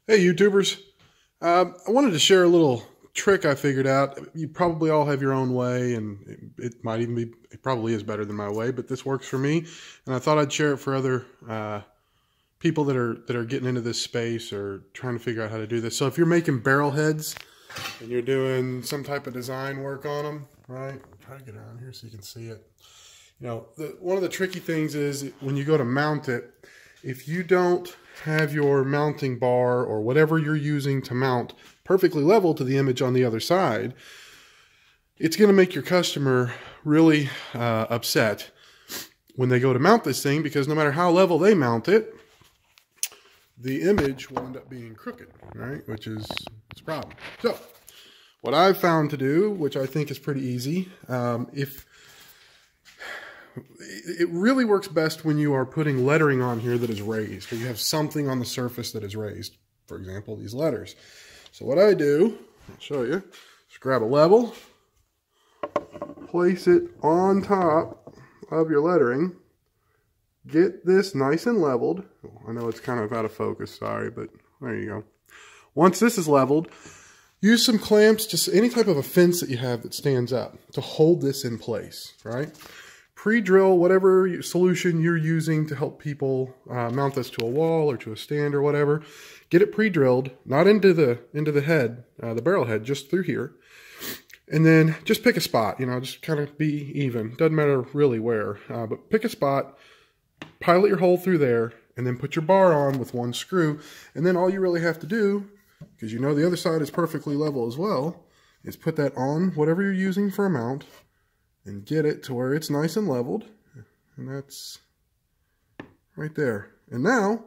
Hey YouTubers, I wanted to share a little trick I figured out. You probably all have your own way, and it might even be, it probably is better than my way, but this works for me, and I thought I'd share it for other people that are getting into this space or trying to figure out how to do this. So if you're making barrel heads and you're doing some type of design work on them, right? Try to get around here so you can see it. You know, one of the tricky things is when you go to mount it, if you don't have your mounting bar or whatever you're using to mount perfectly level to the image on the other side, it's going to make your customer really upset when they go to mount this thing, because no matter how level they mount it, the image will end up being crooked, right? Which is a problem. So what I've found to do, which I think is pretty easy, it really works best when you are putting lettering on here that is raised, or you have something on the surface that is raised. For example, these letters. So what I do, I'll show you, just grab a level, place it on top of your lettering, get this nice and leveled. I know it's kind of out of focus, sorry, but there you go. Once this is leveled, use some clamps, just any type of a fence that you have that stands up to hold this in place, right? Pre-drill whatever solution you're using to help people mount this to a wall or to a stand or whatever. Get it pre-drilled, not into the head, the barrel head, just through here. And then just pick a spot, you know, just kind of be even. Doesn't matter really where, but pick a spot, pilot your hole through there, and then put your bar on with one screw. And then all you really have to do, because you know the other side is perfectly level as well, is put that on whatever you're using for a mount, and get it to where it's nice and leveled, and that's right there. And now,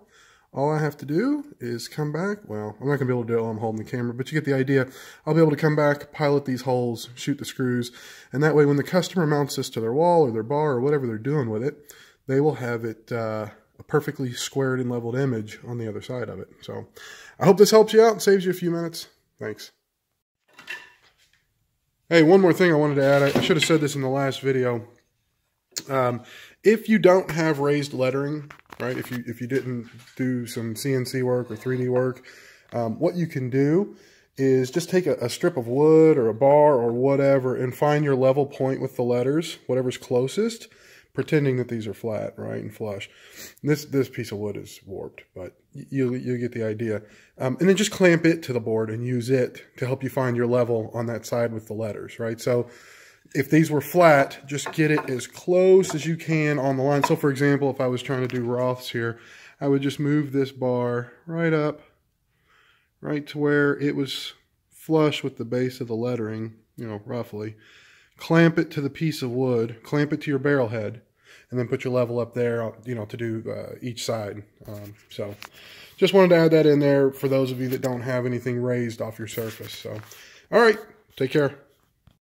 all I have to do is come back. Well, I'm not going to be able to do it while I'm holding the camera, but you get the idea. I'll be able to come back, pilot these holes, shoot the screws, and that way when the customer mounts this to their wall or their bar or whatever they're doing with it, they will have it a perfectly squared and leveled image on the other side of it. So I hope this helps you out and saves you a few minutes. Thanks. Hey, one more thing I wanted to add. I should have said this in the last video. If you don't have raised lettering, right, if you didn't do some CNC work or 3D work, what you can do is just take a strip of wood or a bar or whatever and find your level point with the letters, whatever's closest, pretending that these are flat, right, and flush. This piece of wood is warped, but you get the idea. And then just clamp it to the board and use it to help you find your level on that side with the letters, right? So if these were flat, just get it as close as you can on the line. So for example, if I was trying to do Roths here, I would just move this bar right up, right to where it was flush with the base of the lettering, you know, roughly. Clamp it to the piece of wood, clamp it to your barrel head, and then put your level up there, you know, to do each side. So just wanted to add that in there for those of you that don't have anything raised off your surface. So, all right, take care.